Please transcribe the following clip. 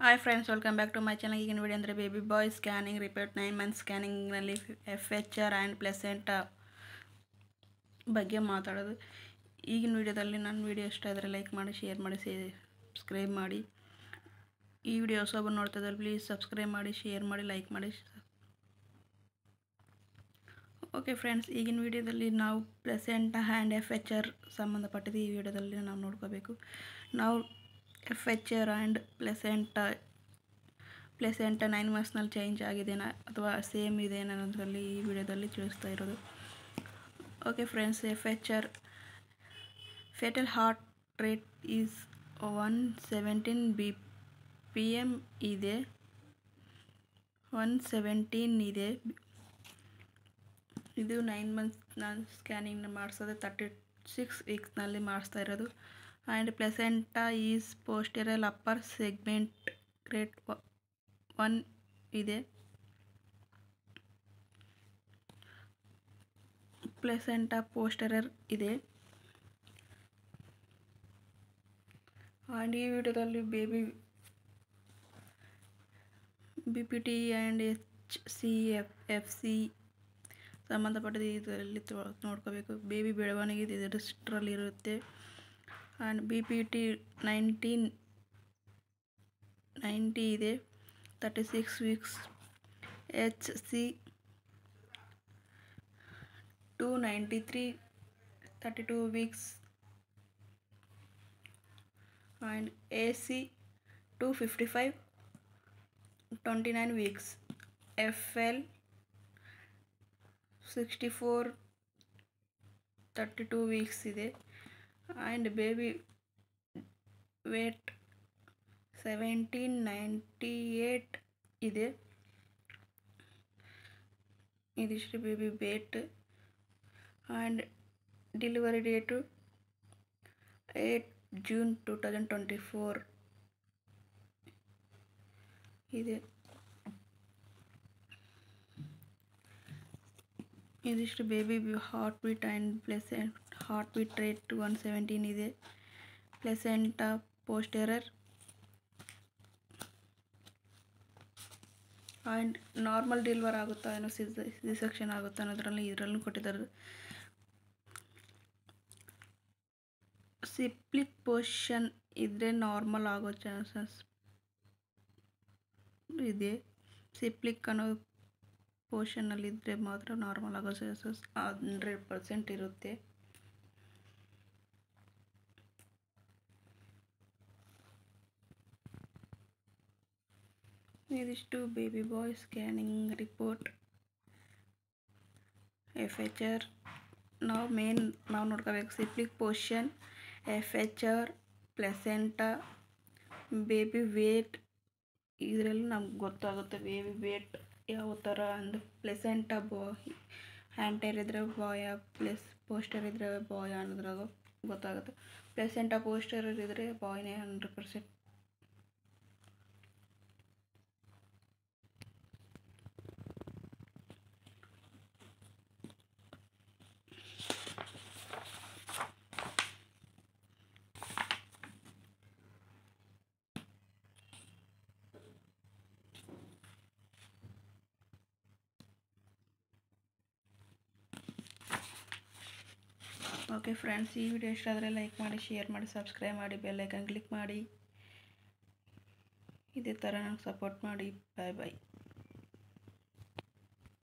Hi friends, welcome back to my channel. ಈಗಿನ video ಅಂದರೆ baby boy scanning report 9 month ಸ್ಕ್ಯಾನಿಂಗ್ನಲ್ಲಿ FHR and placenta ಬಗ್ಗೆ ಮಾತಾಡೋದು. ಈಗಿನ ವಿಡಿಯೋದಲ್ಲಿ ನನ್ನ ವಿಡಿಯೋ ಇಷ್ಟ ಆದರೆ ಲೈಕ್ ಮಾಡಿ, ಶೇರ್ ಮಾಡಿ, ಸಬ್ಸ್ಕ್ರೈಬ್ ಮಾಡಿ. ಈ ವಿಡಿಯೋ ಹೊಸಬರು ನೋಡ್ತಾ ಇದ್ದಾರೆ, ಪ್ಲೀಸ್ ಸಬ್ಸ್ಕ್ರೈಬ್ ಮಾಡಿ, ಶೇರ್ ಮಾಡಿ, ಲೈಕ್ ಮಾಡಿ. ಓಕೆ ಫ್ರೆಂಡ್ಸ್, ಈಗಿನ ವಿಡಿಯೋದಲ್ಲಿ ನಾವು ಪ್ಲೆಸೆಂಟಾ ಆ್ಯಂಡ್ FHR ಸಂಬಂಧಪಟ್ಟಿದ್ದು ಈ ವಿಡಿಯೋದಲ್ಲಿ ನಾವು ನೋಡ್ಕೋಬೇಕು. ನಾವು FHR ಆ್ಯಂಡ್ ಪ್ಲೆಸೆಂಟಾ 9 ಮಂತ್ಸ್ನಲ್ಲಿ ಚೇಂಜ್ ಆಗಿದೆನಾ ಅಥವಾ ಸೇಮ್ ಇದೆನಾ ಅನ್ನೋದರಲ್ಲಿ ಈ ವಿಡಿಯೋದಲ್ಲಿ ತಿಳಿಸ್ತಾ ಇರೋದು. Okay friends, FHR foetal heart rate is 117 BPM ಇದೆ. 117 ಇದೆ. ಇದು 9 ಮಂತ್ಸ್ನ ಸ್ಕ್ಯಾನಿಂಗ್ನ ಮಾಡಿಸೋದು 36 ವೀಕ್ಸ್ನಲ್ಲಿ ಮಾಡಿಸ್ತಾ ಇರೋದು. And placenta is posterior upper segment rate 1 ಇದೆ. ಪ್ಲೆಸೆಂಟಾ ಪೋಸ್ಟೆರರ್ ಇದೆ. ಆ್ಯಂಡ್ ಈ ವಿಡಿಯೋದಲ್ಲಿ ಬೇಬಿ BPT ಆ್ಯಂಡ್ HCFC ಸಂಬಂಧಪಟ್ಟಿದ್ದು ಇದರಲ್ಲಿ ನೋಡ್ಕೋಬೇಕು. ಬೇಬಿ ಬೆಳವಣಿಗೆ ಇದರಷ್ಟರಲ್ಲಿರುತ್ತೆ. ಆ್ಯಂಡ್ BPT 90 ಇದೆ, 36 weeks. HC 293, 32 weeks. And AC 255, 29 weeks. FL 64, 32 weeks ಇದೆ. ಆ್ಯಂಡ್ ಬೇಬಿ ವೇಟ್ 1798 ಇದೆ. ಇದಿಷ್ಟು baby weight. And delivery date 8 June 2024 ಇದೆ. ಇದಿಷ್ಟು baby heart beat and heart beat rate 117 ಇದೆ. Placenta posterior and normal deliver ಆಗುತ್ತಾ ಏನೋ C section ಆಗುತ್ತಾ ಅನ್ನೋದ್ರಲ್ಲಿ ಇದರಲ್ಲೂ ಕೊಟ್ಟಿದ್ದಾರೆ. ಸಿಪ್ಲಿಕ್ ಪೊಸಿಷನ್ ಇದ್ದರೆ ನಾರ್ಮಲ್ ಆಗೋ ಚಾನ್ಸಸ್ ಇದೆ. ಸಿಪ್ಲಿಕ್ ಅನ್ನೋ ಪೊಸಿಷನ್ನಲ್ಲಿದ್ದರೆ ಮಾತ್ರ ನಾರ್ಮಲ್ ಆಗೋ ಚಾನ್ಸಸ್ 100% ಇರುತ್ತೆ. ಇದಿಷ್ಟು baby boy scanning report FHR. ನಾವು ನೋಡ್ಕೋಬೇಕು cephalic position, FHR, placenta, baby weight. ಇದರಲ್ಲಿ ನಮ್ಗೆ ಗೊತ್ತಾಗುತ್ತೆ ಬೇಬಿ ವೇಟ್ ಯಾವ ಥರ ಅಂದರೆ ಪ್ಲೆಸೆಂಟಾ ಹ್ಯಾಂಟರ್ ಇದ್ದರೆ ಬಾಯ, ಪೋಸ್ಟರ್ ಇದ್ದರೆ ಬಾಯ ಅನ್ನೋದ್ರಾಗ ಗೊತ್ತಾಗುತ್ತೆ. ಪ್ಲೆಸೆಂಟಾ ಪೋಸ್ಟರ್ ಇದ್ದರೆ ಬಾಯ್ನೇ 100%. ಓಕೆ ಫ್ರೆಂಡ್ಸ್, ಈ ವಿಡಿಯೋ ಇಷ್ಟ ಆದರೆ ಲೈಕ್ ಮಾಡಿ, ಶೇರ್ ಮಾಡಿ, ಸಬ್ಸ್ಕ್ರೈಬ್ ಮಾಡಿ, ಬೆಲ್ ಐಕಾನ್ ಕ್ಲಿಕ್ ಮಾಡಿ. ಇದೇ ಥರ ನಂಗೆ ಸಪೋರ್ಟ್ ಮಾಡಿ. ಬಾಯ್ ಬಾಯ್.